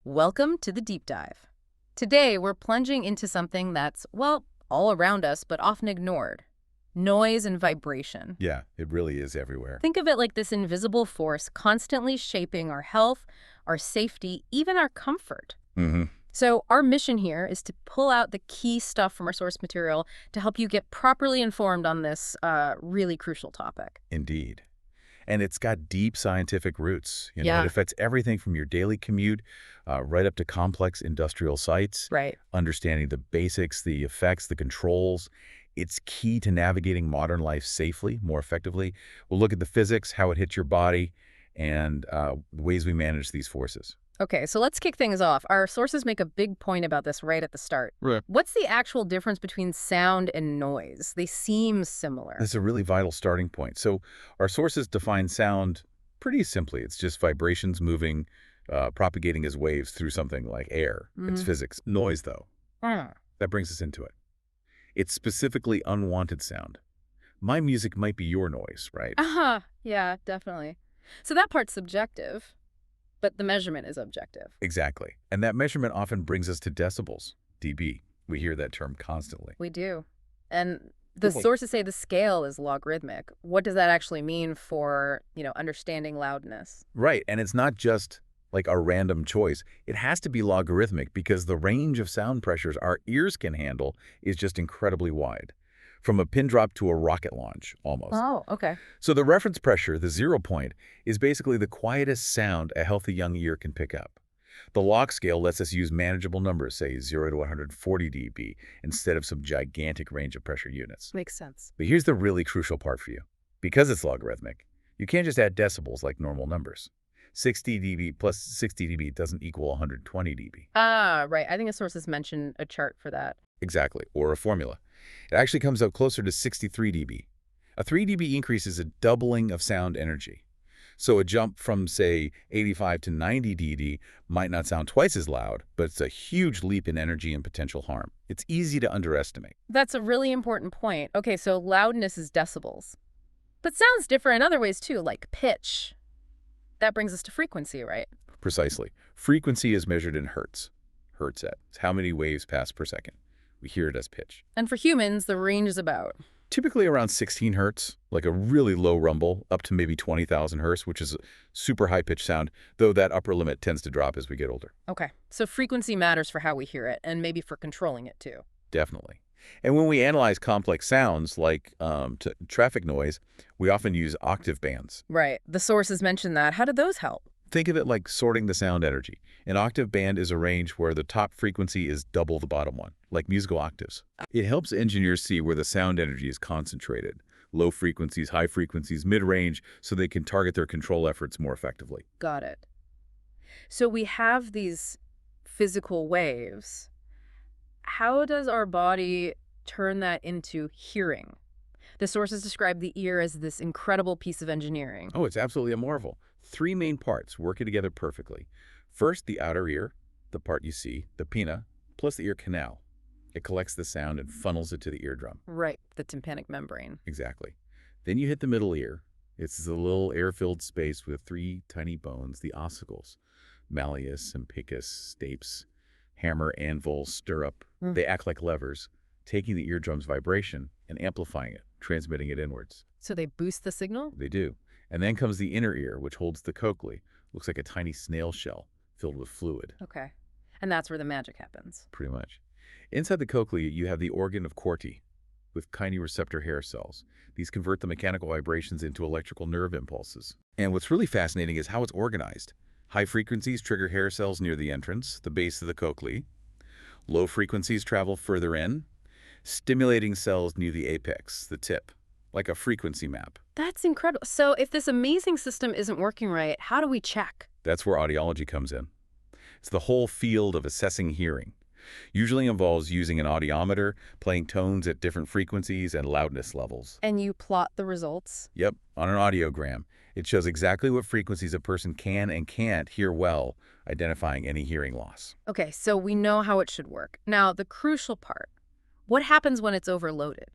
Welcome to the deep dive. Today, we're plunging into something that's, well, all around us, but often ignored: noise and vibration. Yeah, it really is everywhere. Think of it like this invisible force constantly shaping our health, our safety, even our comfort. Hmm. So, our mission here is to pull out the key stuff from our source material to help you get properly informed on this really crucial topic. Indeed. And it's got deep scientific roots. It Yeah, affects everything from your daily commute right up to complex industrial sites. right. Understanding the basics, the effects, the controls. It's key to navigating modern life safely, more effectively. We'll look at the physics, how it hits your body, and the ways we manage these forces. Okay, so let's kick things off. Our sources make a big point about this right at the start. Right. What's the actual difference between sound and noise? They seem similar. That's a really vital starting point. So our sources define sound pretty simply. It's just vibrations moving, propagating as waves through something like air. It's Mm. physics. Noise, though, Ah. that brings us into it. It's specifically unwanted sound. My music might be your noise, right? Uh-huh. Yeah, definitely. So that part's subjective, but the measurement is objective. Exactly. And that measurement often brings us to decibels, dB. We hear that term constantly. We do. And the Cool. sources say the scale is logarithmic. What does that actually mean for, understanding loudness? Right. And it's not just like a random choice. It has to be logarithmic because the range of sound pressures our ears can handle is just incredibly wide. From a pin drop to a rocket launch, almost. Oh, okay. So the reference pressure, the 0 point, is basically the quietest sound a healthy young ear can pick up. The log scale lets us use manageable numbers, say 0 to 140 dB, instead of some gigantic range of pressure units. Makes sense. But here's the really crucial part for you. Because it's logarithmic, you can't just add decibels like normal numbers. 60 dB plus 60 dB doesn't equal 120 dB. Ah, right. I think the sources mention a chart for that. Exactly, or a formula. It actually comes out closer to 63 dB. A 3 dB increase is a doubling of sound energy. So a jump from, say, 85 to 90 dB might not sound twice as loud, but it's a huge leap in energy and potential harm. It's easy to underestimate. That's a really important point. Okay, so loudness is decibels. But sounds differ in other ways too, like pitch. That brings us to frequency, right? Precisely. Frequency is measured in hertz. Hertz at how many waves pass per second. We hear it as pitch. And for humans, the range is about. Typically around 16 hertz, like a really low rumble, up to maybe 20,000 hertz, which is a super high-pitched sound, though that upper limit tends to drop as we get older. Okay, so frequency matters for how we hear it, and maybe for controlling it too. Definitely. And when we analyze complex sounds like traffic noise, we often use octave bands. Right. The sources mentioned that. How did those help? Think of it like sorting the sound energy. An octave band is a range where the top frequency is double the bottom one, like musical octaves. It helps engineers see where the sound energy is concentrated. Low frequencies, high frequencies, mid-range, so they can target their control efforts more effectively. Got it. So we have these physical waves. How does our body turn that into hearing? The sources describe the ear as this incredible piece of engineering. Oh, it's absolutely a marvel. Three main parts working together perfectly. First, the outer ear, the part you see, the pinna, plus the ear canal. It collects the sound and funnels it to the eardrum. Right, the tympanic membrane. Exactly. Then you hit the middle ear. It's the little air-filled space with three tiny bones, the ossicles. Malleus, impicus, stapes, hammer, anvil, stirrup. Mm. They act like levers, taking the eardrum's vibration and amplifying it, transmitting it inwards. So they boost the signal? They do. And then comes the inner ear, which holds the cochlea. Looks like a tiny snail shell filled with fluid, Okay. And that's where the magic happens. pretty much. Inside the cochlea, you have the organ of Corti, with kinetoreceptor hair cells. These convert the mechanical vibrations into electrical nerve impulses. And what's really fascinating is how it's organized. High frequencies trigger hair cells near the entrance, the base of the cochlea. Low frequencies travel further in, stimulating cells near the apex, the tip, like a frequency map. That's incredible. So if this amazing system isn't working right, how do we check? That's where audiology comes in. It's the whole field of assessing hearing. Usually involves using an audiometer, playing tones at different frequencies and loudness levels. And you plot the results? Yep, on an audiogram. It shows exactly what frequencies a person can and can't hear well, identifying any hearing loss. Okay, so we know how it should work. Now, the crucial part. What happens when it's overloaded?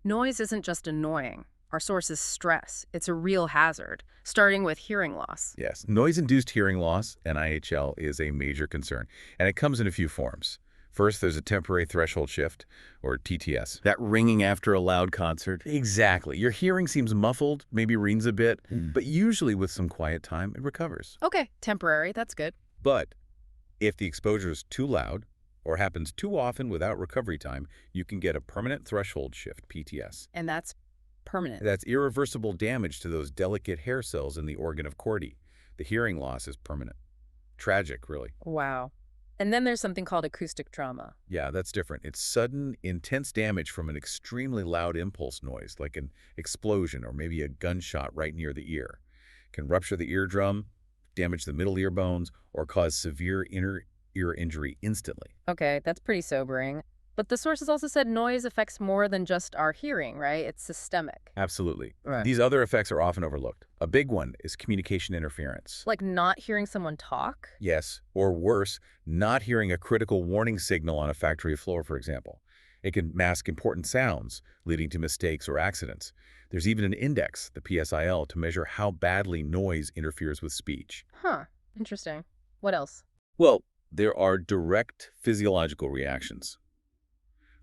Noise isn't just annoying. our source is stress. It's a real hazard, starting with hearing loss. Yes, noise-induced hearing loss, NIHL, is a major concern, and it comes in a few forms. First, there's a temporary threshold shift, or TTS. That ringing after a loud concert. Exactly. Your hearing seems muffled, maybe rings a bit, but usually with some quiet time, it recovers. Okay, temporary, that's good. But if the exposure is too loud or happens too often without recovery time, you can get a permanent threshold shift, PTS. And that's permanent. That's irreversible damage to those delicate hair cells in the organ of Corti. The hearing loss is permanent. Tragic, really. Wow. And then there's something called acoustic trauma. Yeah, that's different. It's sudden, intense damage from an extremely loud impulse noise, like an explosion or maybe a gunshot right near the ear. It can rupture the eardrum, damage the middle ear bones, or cause severe inner ear injury instantly. Okay, that's pretty sobering. But the sources also said noise affects more than just our hearing, right? It's systemic. Absolutely. Right. These other effects are often overlooked. A big one is communication interference. Like not hearing someone talk? Yes, or worse, not hearing a critical warning signal on a factory floor, for example. It can mask important sounds, leading to mistakes or accidents. There's even an index, the PSIL, to measure how badly noise interferes with speech. Huh, interesting. What else? Well, there are direct physiological reactions.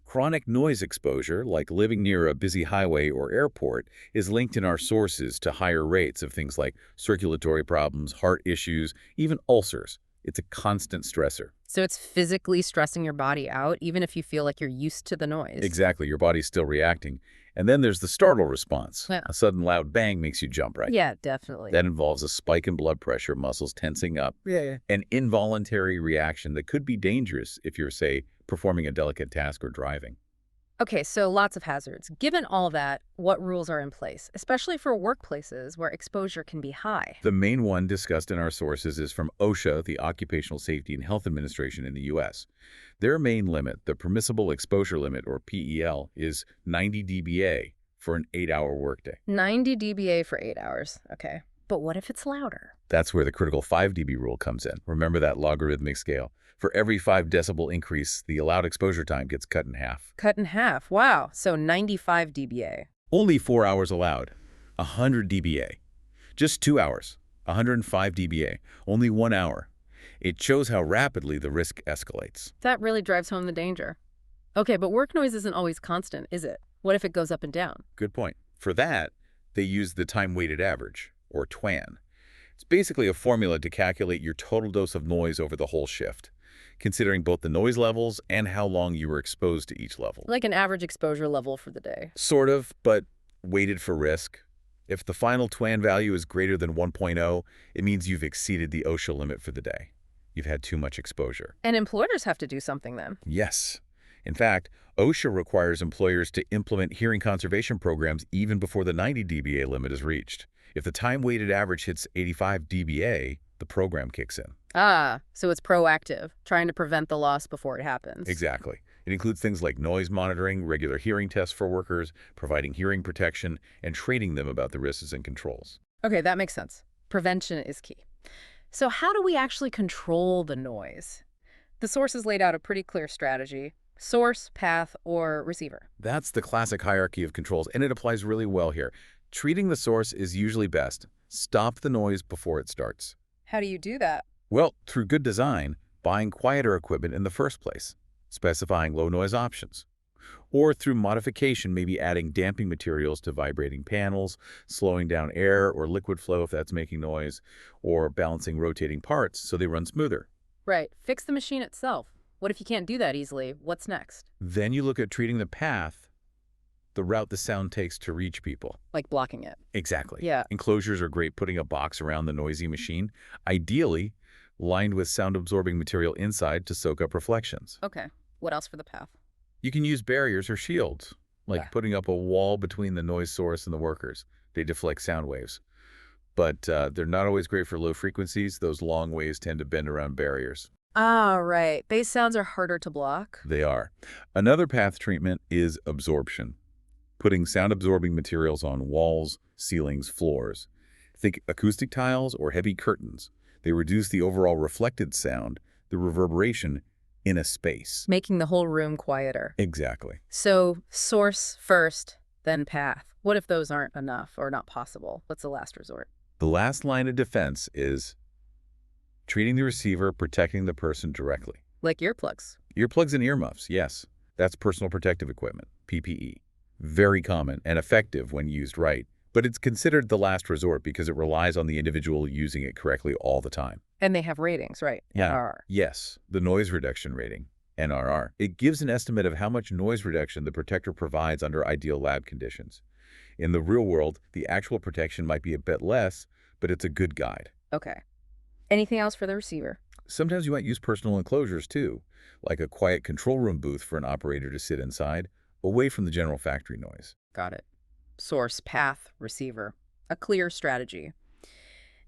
Chronic noise exposure, like living near a busy highway or airport, is linked in our sources to higher rates of things like circulatory problems, heart issues, even ulcers. It's a constant stressor. So it's physically stressing your body out, even if you feel like you're used to the noise. Exactly, your body's still reacting. And then there's the startle response. Yeah. A sudden loud bang makes you jump, right? Yeah, definitely. That involves a spike in blood pressure, muscles tensing up, an involuntary reaction that could be dangerous if you're, say, performing a delicate task or driving. Okay, so lots of hazards. Given all that, what rules are in place, especially for workplaces where exposure can be high? The main one discussed in our sources is from OSHA, the Occupational Safety and Health Administration in the U.S. Their main limit, the permissible exposure limit, or PEL, is 90 dBA for an 8-hour workday. 90 dBA for 8 hours. Okay. But what if it's louder? That's where the critical 5 dB rule comes in. Remember that logarithmic scale. For every 5 decibel increase, the allowed exposure time gets cut in half. Cut in half. Wow. So 95 dBA. Only 4 hours allowed. 100 dBA. Just 2 hours. 105 dBA. Only 1 hour. It shows how rapidly the risk escalates. That really drives home the danger. Okay, but work noise isn't always constant, is it? What if it goes up and down? Good point. For that, they use the time-weighted average, or TWAN. It's basically a formula to calculate your total dose of noise over the whole shift, considering both the noise levels and how long you were exposed to each level. Like an average exposure level for the day. Sort of, but weighted for risk. If the final TWAN value is greater than 1.0, it means you've exceeded the OSHA limit for the day. You've had too much exposure. And employers have to do something then. Yes. In fact, OSHA requires employers to implement hearing conservation programs even before the 90 dBA limit is reached. If the time-weighted average hits 85 dBA, the program kicks in. Ah, so it's proactive, trying to prevent the loss before it happens. Exactly. It includes things like noise monitoring, regular hearing tests for workers, providing hearing protection, and training them about the risks and controls. Okay, that makes sense. Prevention is key. So how do we actually control the noise? The sources laid out a pretty clear strategy: source, path, or receiver. That's the classic hierarchy of controls, and it applies really well here. Treating the source is usually best. Stop the noise before it starts. How do you do that? Well, through good design, buying quieter equipment in the first place, specifying low noise options. Or through modification, maybe adding damping materials to vibrating panels, slowing down air or liquid flow if that's making noise, or balancing rotating parts so they run smoother. Right. Fix the machine itself. What if you can't do that easily? What's next? Then you look at treating the path, the route the sound takes to reach people. Like blocking it. Exactly. Yeah. Enclosures are great, putting a box around the noisy machine, ideally lined with sound-absorbing material inside to soak up reflections. Okay. What else for the path? You can use barriers or shields, like Ah. putting up a wall between the noise source and the workers. They deflect sound waves. But they're not always great for low frequencies. Those long waves tend to bend around barriers. Ah, right. Bass sounds are harder to block. They are. Another path treatment is absorption, putting sound-absorbing materials on walls, ceilings, floors. Think acoustic tiles or heavy curtains. They reduce the overall reflected sound, the reverberation, in a space. Making the whole room quieter. Exactly. So, source first, then path. What if those aren't enough or not possible? What's the last resort? The last line of defense is treating the receiver, protecting the person directly. Like earplugs. Earplugs and earmuffs, yes. That's personal protective equipment, PPE. Very common and effective when used right, but it's considered the last resort because it relies on the individual using it correctly all the time. And they have ratings, right? Yeah. NRR. Yes, the noise reduction rating, NRR. It gives an estimate of how much noise reduction the protector provides under ideal lab conditions. In the real world, the actual protection might be a bit less, but it's a good guide. Okay. Anything else for the receiver? Sometimes you might use personal enclosures too, like a quiet control room booth for an operator to sit inside, away from the general factory noise. Got it. Source, path, receiver. A clear strategy.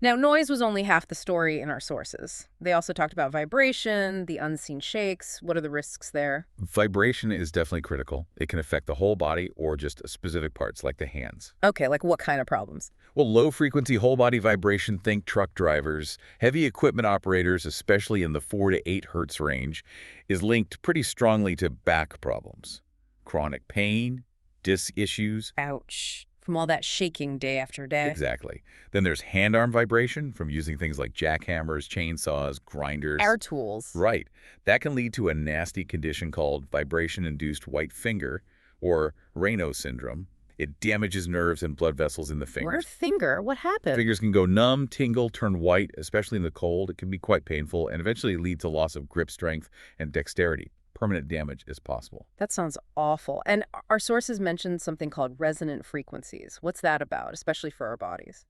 Now, noise was only half the story in our sources. They also talked about vibration, the unseen shakes. What are the risks there? Vibration is definitely critical. It can affect the whole body or just specific parts like the hands. Okay, like what kind of problems? Well, low-frequency whole-body vibration, think truck drivers, heavy equipment operators, especially in the 4 to 8 hertz range, is linked pretty strongly to back problems. Chronic pain, disc issues. Ouch. From all that shaking day after day. Exactly. Then there's hand-arm vibration from using things like jackhammers, chainsaws, grinders. Air tools. Right. That can lead to a nasty condition called vibration-induced white finger, or Raynaud syndrome. It damages nerves and blood vessels in the fingers. Where finger? What happened? Fingers can go numb, tingle, turn white, especially in the cold. It can be quite painful and eventually lead to loss of grip strength and dexterity. Permanent damage is possible. That sounds awful. And our sources mentioned something called resonant frequencies. What's that about, especially for our bodies?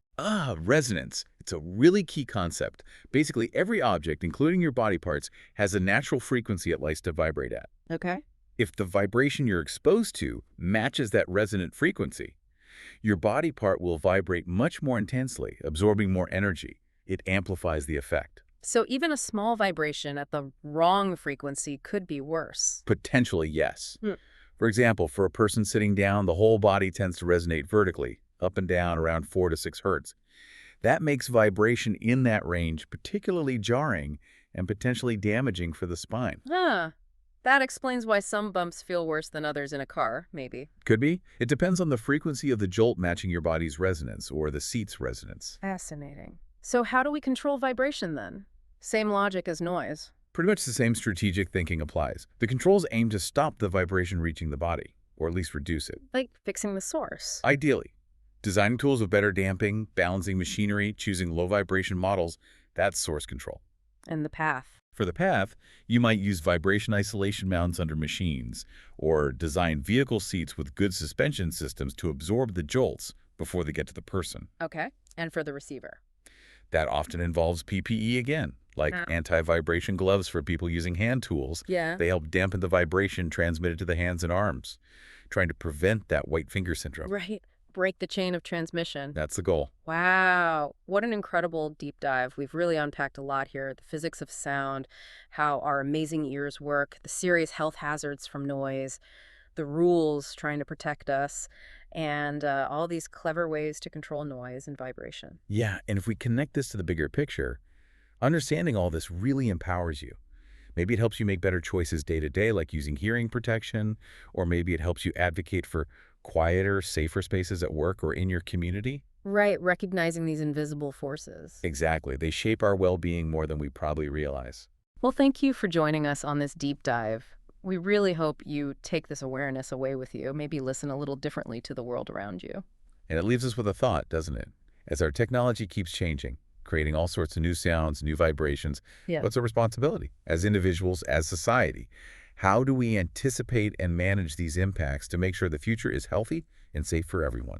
Resonance. It's a really key concept. Basically, every object, including your body parts, has a natural frequency it likes to vibrate at. Okay. If the vibration you're exposed to matches that resonant frequency, your body part will vibrate much more intensely, absorbing more energy. It amplifies the effect. So even a small vibration at the wrong frequency could be worse. Potentially, yes. Hmm. For example, for a person sitting down, the whole body tends to resonate vertically, up and down around 4 to 6 hertz. That makes vibration in that range particularly jarring and potentially damaging for the spine. Huh. That explains why some bumps feel worse than others in a car, maybe. Could be. It depends on the frequency of the jolt matching your body's resonance or the seat's resonance. Fascinating. So how do we control vibration then? Same logic as noise. Pretty much the same strategic thinking applies. The controls aim to stop the vibration reaching the body, or at least reduce it. Like fixing the source. Ideally, designing tools with better damping, balancing machinery, choosing low vibration models, that's source control. And the path. For the path, you might use vibration isolation mounts under machines, or design vehicle seats with good suspension systems to absorb the jolts before they get to the person. Okay. And for the receiver. That often involves PPE again, like anti-vibration gloves for people using hand tools. Yeah. They help dampen the vibration transmitted to the hands and arms, trying to prevent that white finger syndrome. Right. Break the chain of transmission. That's the goal. Wow. What an incredible deep dive. We've really unpacked a lot here. The physics of sound, how our amazing ears work, the serious health hazards from noise, the rules trying to protect us, and all these clever ways to control noise and vibration. Yeah, and if we connect this to the bigger picture, understanding all this really empowers you. Maybe it helps you make better choices day to day, like using hearing protection, or maybe it helps you advocate for quieter, safer spaces at work or in your community. Right, recognizing these invisible forces. Exactly. They shape our well-being more than we probably realize. Well, thank you for joining us on this deep dive. We really hope you take this awareness away with you, maybe listen a little differently to the world around you. And it leaves us with a thought, doesn't it? As our technology keeps changing, creating all sorts of new sounds, new vibrations, what's our responsibility as individuals, as society? How do we anticipate and manage these impacts to make sure the future is healthy and safe for everyone?